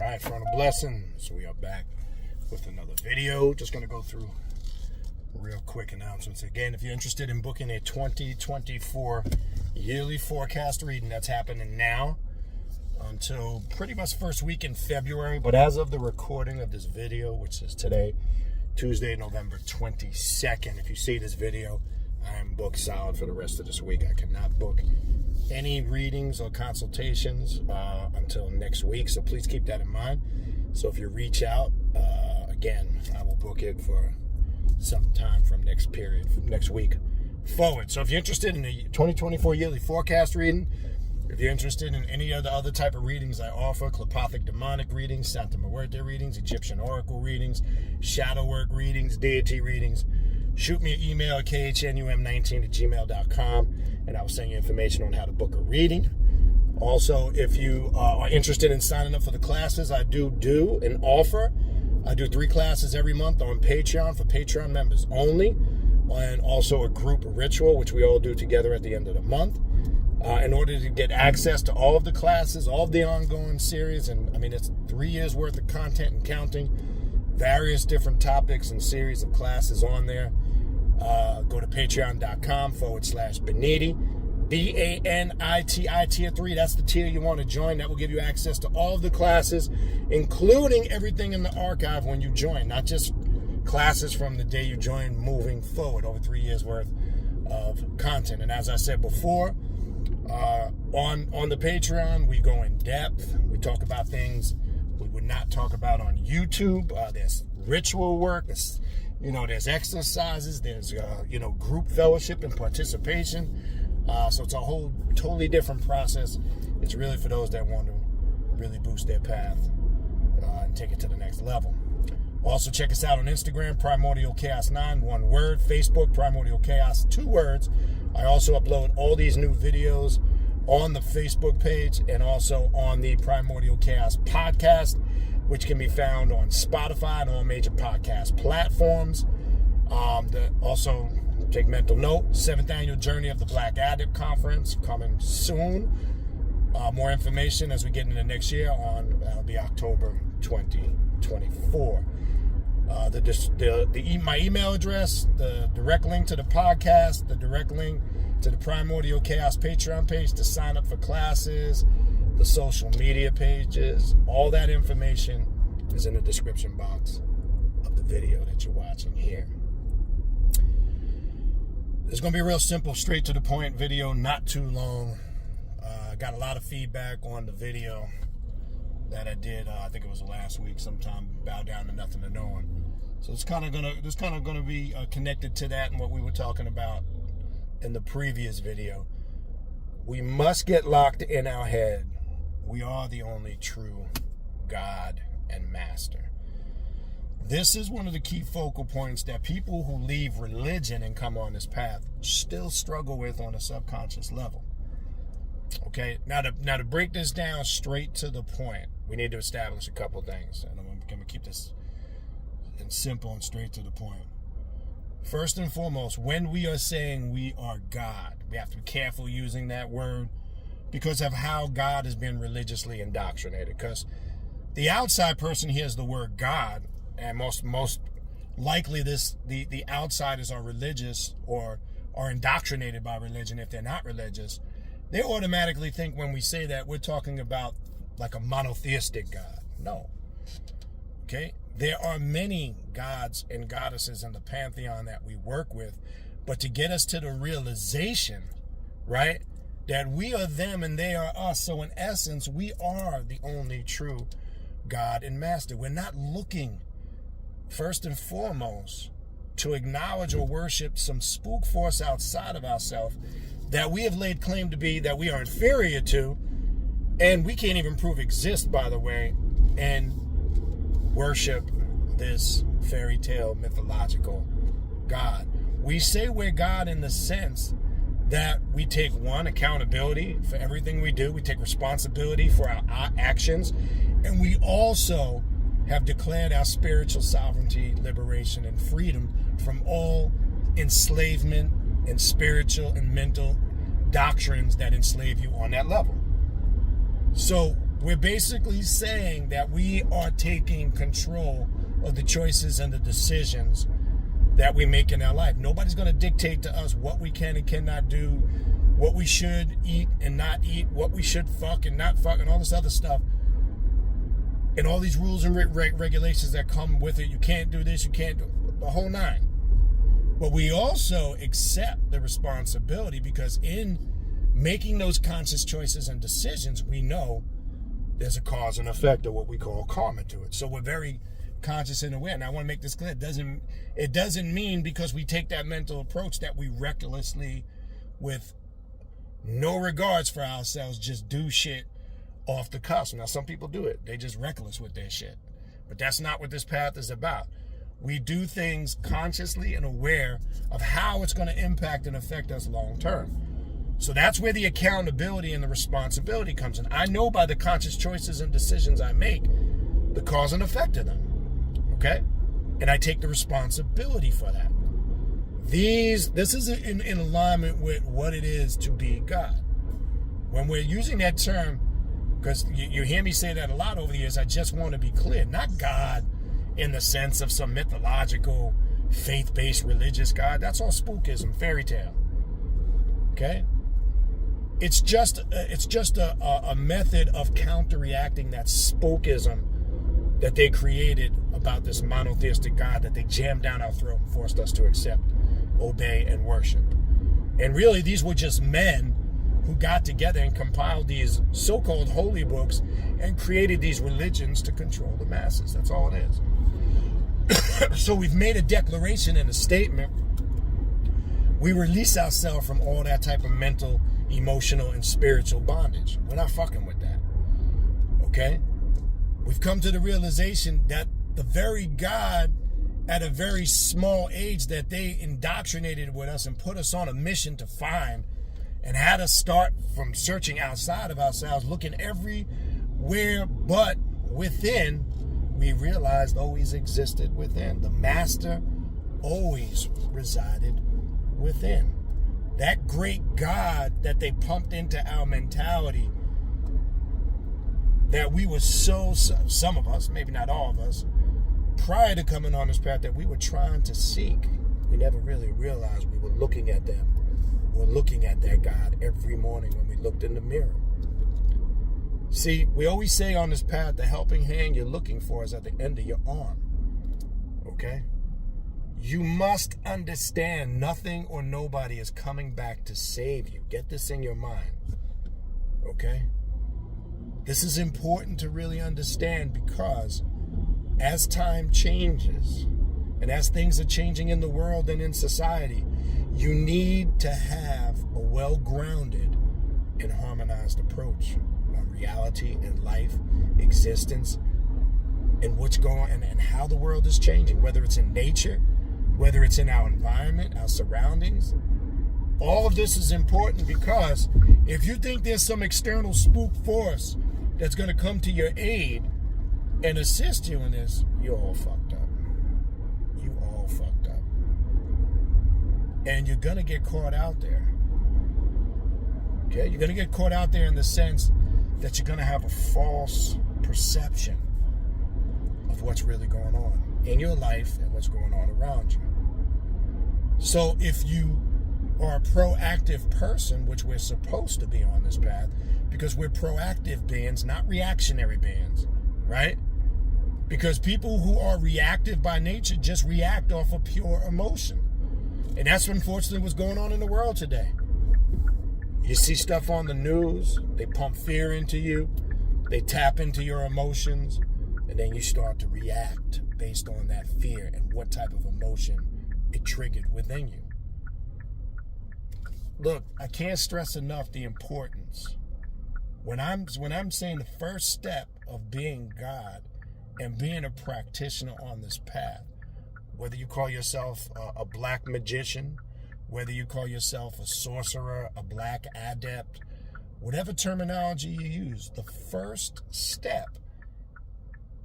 Right, Frontal Blessings. We are back with another video. Just going to go through real quick announcements. Again, if you're interested in booking a 2024 yearly forecast reading, that's happening now until pretty much first week in February. But as of the recording of this video, which is today, Tuesday, November 22nd, if you see this video, I am booked solid for the rest of this week. I cannot book any readings or consultations until next week, so please keep that in mind. So if you reach out, again, I will book it for some time from next week forward. So if you're interested in the 2024 yearly forecast reading, if you're interested in any of the other type of readings I offer, Clepothic Demonic readings, Santa Muerte readings, Egyptian Oracle readings, Shadow Work readings, Deity readings, shoot me an email at khnum19@gmail.com, and I will send you information on how to book a reading. Also, if you are interested in signing up for the classes, I do an offer. I do 3 classes every month on Patreon for Patreon members only, and also a group ritual, which we all do together at the end of the month. In order to get access to all of the classes, all of the ongoing series, and I mean, it's 3 years worth of content and counting, various different topics and series of classes on there. Go to patreon.com/Beniti, BANITI tier 3. That's the tier you want to join. That will give you access to all of the classes, including everything in the archive when you join, not just classes from the day you join moving forward, over 3 years worth of content. And as I said before, on the Patreon, we go in depth. We talk about things we would not talk about on YouTube. There's ritual work. There's exercises. There's group fellowship and participation. So it's a whole totally different process. It's really for those that want to really boost their path and take it to the next level. Also, check us out on Instagram, Primordial Chaos 9, one word. Facebook, Primordial Chaos, 2 words. I also upload all these new videos on the Facebook page and also on the Primordial Chaos podcast, which can be found on Spotify and all major podcast platforms. Also, take mental note, 7th annual Journey of the Black Adept Conference coming soon. More information as we get into next year on the October 2024. My email address, the direct link to the podcast, the direct link to the Primordial Chaos Patreon page to sign up for classes, the social media pages, all that information is in the description box of the video that you're watching here. It's going to be a real simple, straight to the point video, not too long. I got a lot of feedback on the video that I did, I think it was last week, sometime, Bow Down to Nothing to No One. So it's kind of gonna be connected to that and what we were talking about in the previous video. We must get locked in our head. We are the only true God and Master. This is one of the key focal points that people who leave religion and come on this path still struggle with on a subconscious level. Okay, now to break this down straight to the point, we need to establish a couple things, and I'm going to keep this simple and straight to the point. First and foremost, when we are saying we are God, we have to be careful using that word because of how God has been religiously indoctrinated. Because the outside person hears the word God, and most likely the outsiders are religious or are indoctrinated by religion if they're not religious. They automatically think when we say that we're talking about like a monotheistic God. No. Okay? There are many gods and goddesses in the pantheon that we work with, but to get us to the realization, right, that we are them and they are us, so in essence, we are the only true God and Master. We're not looking, first and foremost, to acknowledge or worship some spook force outside of ourselves that we have laid claim to be, that we are inferior to, and we can't even prove exist, by the way, and worship this fairy tale mythological God. We say we're God in the sense that we take accountability for everything we do. We take responsibility for our actions, and we also have declared our spiritual sovereignty, liberation, and freedom from all enslavement and spiritual and mental doctrines that enslave you on that level. So We're basically saying that we are taking control of the choices and the decisions that we make in our life. Nobody's going to dictate to us what we can and cannot do, what we should eat and not eat, what we should fuck and not fuck, and all this other stuff. And all these rules and regulations that come with it. You can't do this, you can't do the whole nine. But we also accept the responsibility, because in making those conscious choices and decisions, we know there's a cause and effect, or what we call karma, to it. So we're very conscious and aware. And I want to make this clear. It doesn't mean because we take that mental approach that we recklessly, with no regards for ourselves, just do shit off the cusp. Now, some people do it. They just reckless with their shit. But that's not what this path is about. We do things consciously and aware of how it's going to impact and affect us long term. So that's where the accountability and the responsibility comes in. I know by the conscious choices and decisions I make, the cause and effect of them. Okay? And I take the responsibility for that. This is in alignment with what it is to be God. When we're using that term, because you hear me say that a lot over the years, I just want to be clear. Not God in the sense of some mythological, faith-based religious God. That's all spookism, fairy tale. Okay? It's just a method of counteracting that spookism that they created about this monotheistic God that they jammed down our throat and forced us to accept, obey, and worship. And really, these were just men who got together and compiled these so-called holy books and created these religions to control the masses. That's all it is. So we've made a declaration and a statement. We release ourselves from all that type of mental, emotional, and spiritual bondage. We're not fucking with that. Okay? We've come to the realization that the very God at a very small age that they indoctrinated with us and put us on a mission to find, and had us start from searching outside of ourselves, looking everywhere but within, we realized always existed within. The master always resided within. That great God that they pumped into our mentality, that we were some of us, maybe not all of us, prior to coming on this path, that we were trying to seek. We never really realized we were looking at them. We're looking at that God every morning when we looked in the mirror. See, we always say on this path, the helping hand you're looking for is at the end of your arm. Okay? You must understand nothing or nobody is coming back to save you. Get this in your mind. Okay? This is important to really understand, because as time changes and as things are changing in the world and in society, you need to have a well-grounded and harmonized approach on reality and life, existence, and what's going on and how the world is changing, whether it's in nature, whether it's in our environment, our surroundings. All of this is important, because if you think there's some external spook force that's going to come to your aid and assist you in this, you're all fucked up. You all fucked up. And you're going to get caught out there. Okay? You're going to get caught out there in the sense that you're going to have a false perception of what's really going on in your life and what's going on around you. So if you are a proactive person, which we're supposed to be on this path, because we're proactive beings, not reactionary beings, right? Because people who are reactive by nature just react off of pure emotion. And that's unfortunately what's going on in the world today. You see stuff on the news, they pump fear into you, they tap into your emotions, and then you start to react based on that fear and what type of emotion it triggered within you. Look, I can't stress enough the importance. When I'm saying the first step of being God and being a practitioner on this path, whether you call yourself a black magician, whether you call yourself a sorcerer, a black adept, whatever terminology you use, the first step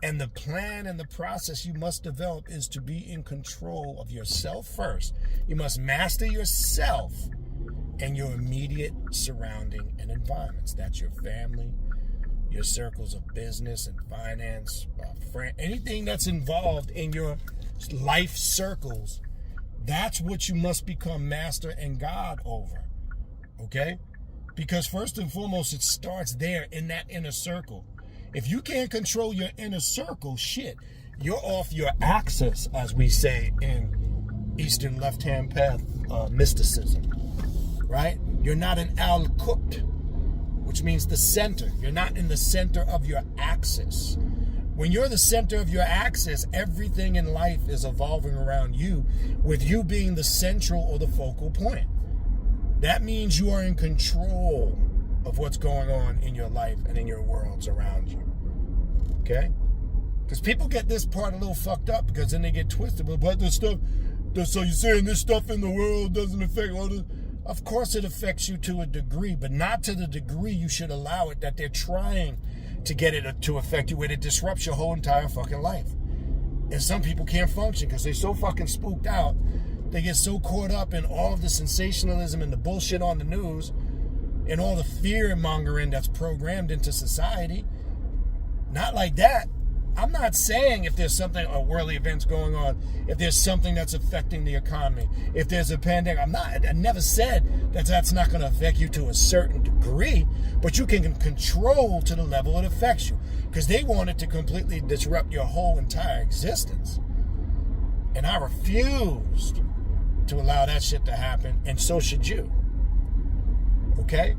and the plan and the process you must develop is to be in control of yourself first. You must master yourself and your immediate surrounding and environments. That's your family, your circles of business and finance, anything that's involved in your life circles, that's what you must become master and God over. Okay? Because first and foremost, it starts there in that inner circle. If you can't control your inner circle, shit, you're off your axis, as we say in Eastern left-hand path mysticism, right? You're not an al-Qut, which means the center. You're not in the center of your axis. When you're the center of your axis, everything in life is evolving around you, with you being the central or the focal point. That means you are in control of what's going on in your life and in your worlds around you. Okay? Because people get this part a little fucked up, because then they get twisted. But this stuff, so you're saying this stuff in the world doesn't affect all this? Of course it affects you to a degree, but not to the degree you should allow it that they're trying to get it to affect you, where it disrupts your whole entire fucking life. And some people can't function because they're so fucking spooked out. They get so caught up in all of the sensationalism and the bullshit on the news and all the fear mongering that's programmed into society. Not like that. I'm not saying if there's something, or worldly events going on, if there's something that's affecting the economy, if there's a pandemic, I never said that that's not going to affect you to a certain degree, but you can control to the level it affects you, because they want it to completely disrupt your whole entire existence. And I refused to allow that shit to happen, and so should you. Okay?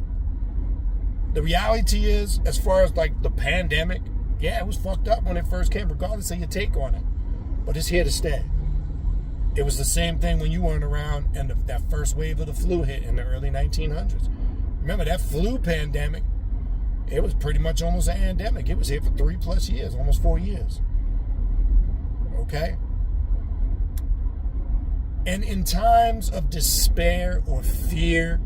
The reality is, as far as like the pandemic, yeah, it was fucked up when it first came, regardless of your take on it. But it's here to stay. It was the same thing when you weren't around and that first wave of the flu hit in the early 1900s. Remember that flu pandemic? It was pretty much almost an endemic. It was here for 3+ years, almost 4 years. Okay? And in times of despair or fear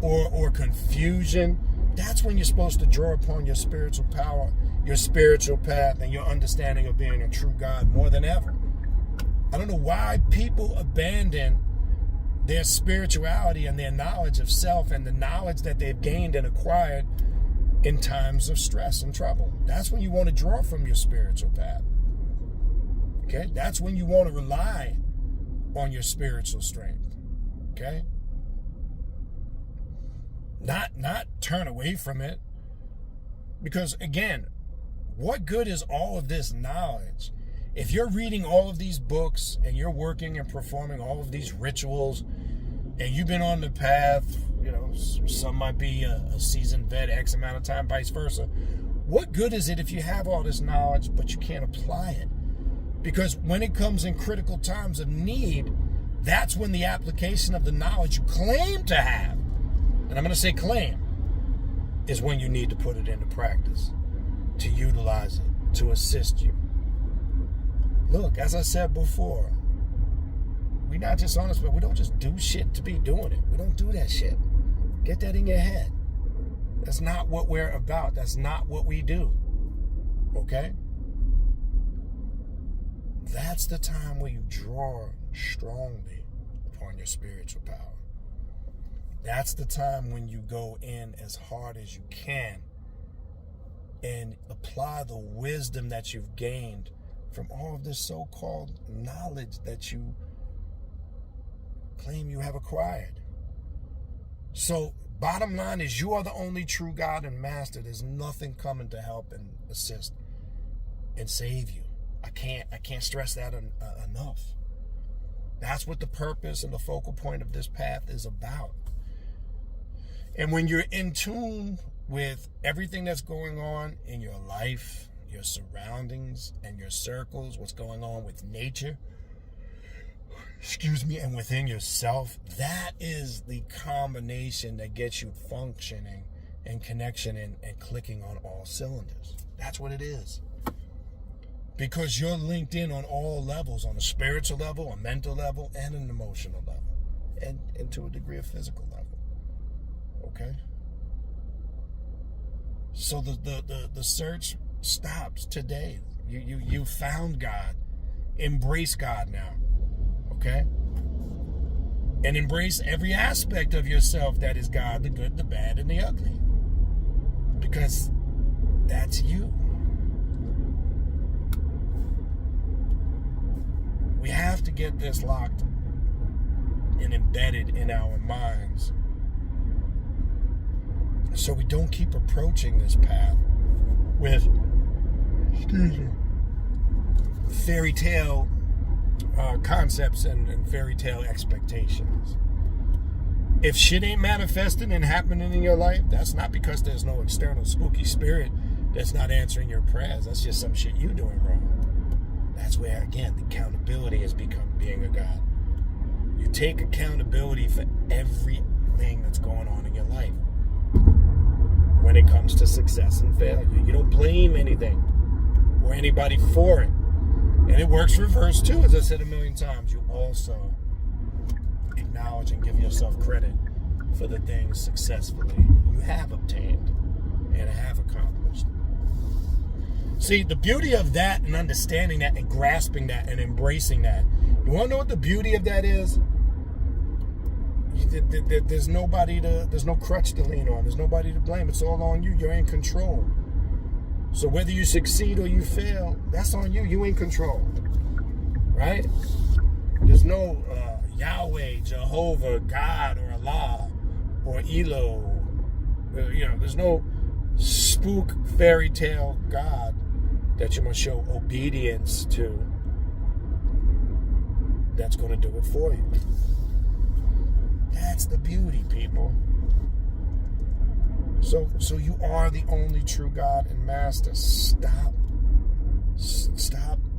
or confusion, that's when you're supposed to draw upon your spiritual power, your spiritual path, and your understanding of being a true God more than ever. I don't know why people abandon their spirituality and their knowledge of self and the knowledge that they've gained and acquired in times of stress and trouble. That's when you want to draw from your spiritual path. Okay? That's when you want to rely on your spiritual strength. Okay? Not turn away from it. Because again, what good is all of this knowledge if you're reading all of these books and you're working and performing all of these rituals and you've been on the path, you know, some might be a seasoned vet, X amount of time, vice versa. What good is it if you have all this knowledge but you can't apply it? Because when it comes in critical times of need, that's when the application of the knowledge you claim to have, and I'm going to say claim, is when you need to put it into practice, to utilize it, to assist you. Look, as I said before, we're not just honest, but we don't just do shit to be doing it. We don't do that shit. Get that in your head. That's not what we're about. That's not what we do. Okay? That's the time where you draw strongly upon your spiritual power. That's the time when you go in as hard as you can and apply the wisdom that you've gained from all of this so-called knowledge that you claim you have acquired. So, bottom line is, you are the only true God and master. There's nothing coming to help and assist and save you. I can't stress that enough. That's what the purpose and the focal point of this path is about. And when you're in tune with everything that's going on in your life, your surroundings, and your circles, what's going on with nature, and within yourself, that is the combination that gets you functioning and connection and clicking on all cylinders. That's what it is. Because you're linked in on all levels, on a spiritual level, a mental level, and an emotional level, and to a degree, a physical level. Okay? So the search stops today. You found God. Embrace God now. Okay? And embrace every aspect of yourself that is God, the good, the bad, and the ugly. Because That's you. We have to get this locked and embedded in our minds so we don't keep approaching this path with fairy tale concepts and fairy tale expectations. If shit ain't manifesting and happening in your life, that's not because there's no external spooky spirit that's not answering your prayers. That's just some shit you doing wrong. That's where, again, the accountability has become being a God. You take accountability for everything that's going on in your life. When it comes to success and failure, you don't blame anything or anybody for it. And it works reverse too, as I said a million times. You also acknowledge and give yourself credit for the things successfully you have obtained and have accomplished. See, the beauty of that and understanding that and grasping that and embracing that, you want to know what the beauty of that is? There's no crutch to lean on. There's nobody to blame. It's all on you. You're in control. So whether you succeed or you fail, that's on you. You in control, right? There's no Yahweh, Jehovah, God, or Allah, or Elo. There's no spook fairy tale God that you must show obedience to. That's going to do it for you. That's the beauty, people. So you are the only true God and Master. Stop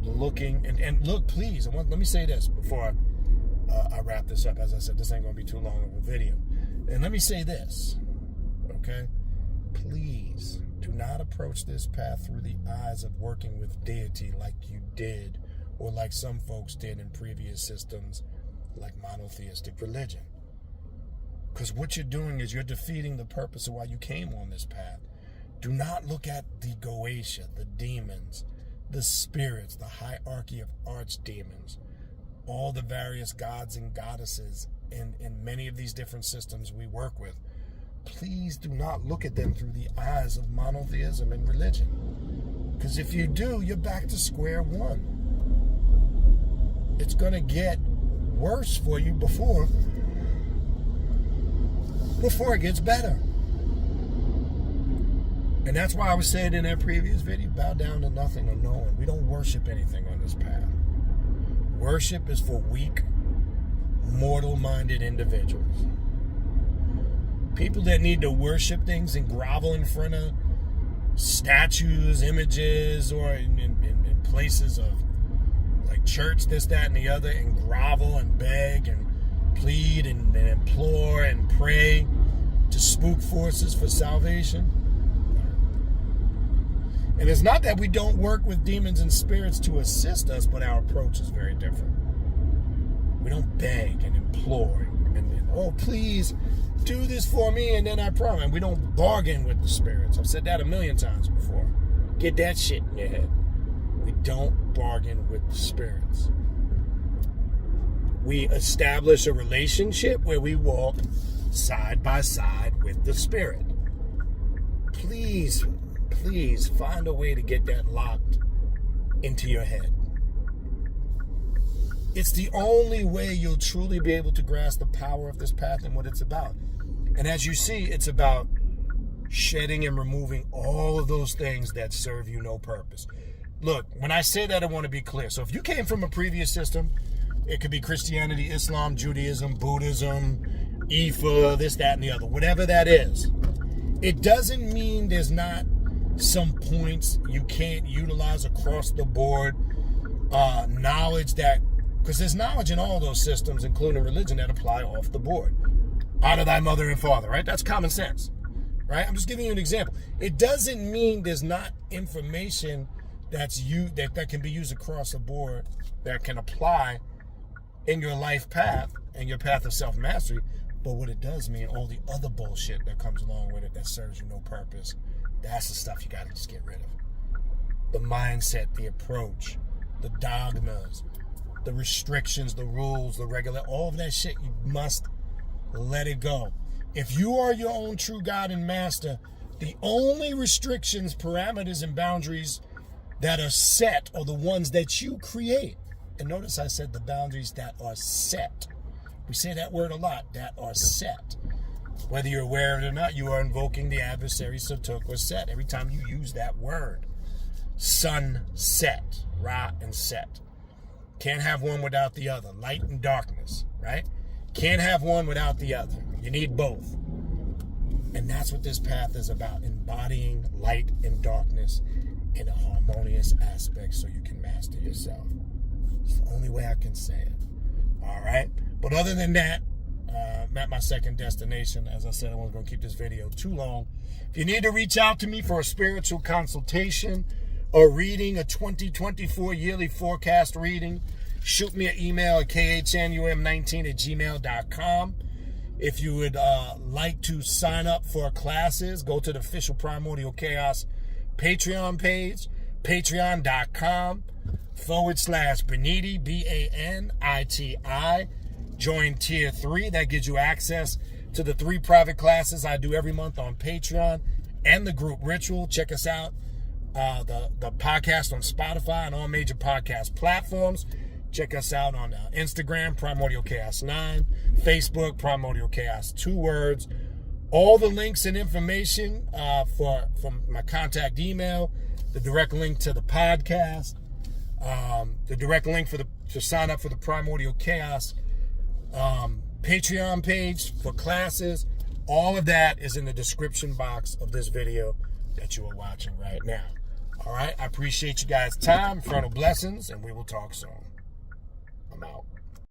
looking and look, please. Let me say this before I wrap this up. As I said, this ain't gonna be too long of a video. And let me say this, okay? Please do not approach this path through the eyes of working with deity like you did, or like some folks did in previous systems, like monotheistic religion. Because what you're doing is you're defeating the purpose of why you came on this path. Do not look at the Goetia, the demons, the spirits, the hierarchy of archdemons, all the various gods and goddesses in many of these different systems we work with. Please do not look at them through the eyes of monotheism and religion. Because if you do, you're back to square one. It's going to get worse for you before it gets better. And that's why I was saying in that previous video, bow down to nothing or no one. We don't worship anything on this path. Worship is for weak, mortal-minded individuals. People that need to worship things and grovel in front of statues, images, or in places of like church, this, that, and the other, and grovel and beg and plead and implore and pray to spook forces for salvation. And it's not that we don't work with demons and spirits to assist us, but our approach is very different. We don't beg and implore and oh, please do this for me and then I promise. And we don't bargain with the spirits. I've said that a million times before. Get that shit in your head. We don't bargain with the spirits. We establish a relationship where we walk side by side with the spirit. Please find a way to get that locked into your head. It's the only way you'll truly be able to grasp the power of this path and what it's about. And as you see, it's about shedding and removing all of those things that serve you no purpose. Look, when I say that, I want to be clear. So if you came from a previous system, it could be Christianity, Islam, Judaism, Buddhism, Ifa, this, that, and the other, whatever that is. It doesn't mean there's not some points you can't utilize across the board, knowledge that, because there's knowledge in all those systems, including religion, that apply off the board. Honor thy mother and father, right? That's common sense, right? I'm just giving you an example. It doesn't mean there's not information that can be used across the board that can apply in your life path and your path of self-mastery. But what it does mean, all the other bullshit that comes along with it that serves you no purpose, that's the stuff you got to just get rid of. The mindset, the approach, the dogmas, the restrictions, the rules, the all of that shit, you must let it go. If you are your own true God and master, The only restrictions, parameters, and boundaries that are set are the ones that you create. And notice I said the boundaries that are set. We say that word a lot, that are set. Whether you're aware of it or not, you are invoking the adversary Satuk or set every time you use that word. Sun, set, Ra, and set. Can't have one without the other. Light and darkness, right? Can't have one without the other. You need both. And that's what this path is about, embodying light and darkness in a harmonious aspect so you can master yourself. It's the only way I can say it. All right? But other than that, I'm at my second destination. As I said, I wasn't going to keep this video too long. If you need to reach out to me for a spiritual consultation or reading, a 2024 yearly forecast reading, shoot me an email at khnum19@gmail.com. If you would like to sign up for classes, go to the official Primordial Chaos Patreon page, patreon.com/Beniti, BANITI. Join Tier 3. That gives you access to the 3 private classes I do every month on Patreon and the group Ritual. Check us out, the podcast on Spotify and all major podcast platforms. Check us out on Instagram, Primordial Chaos 9, Facebook, Primordial Chaos 2 words. All the links and information from my contact email, the direct link to the podcast, the direct link to sign up for the Primordial Chaos Patreon page for classes. All of that is in the description box of this video that you are watching right now. All right, I appreciate you guys' time. Frontal blessings, and we will talk soon. I'm out.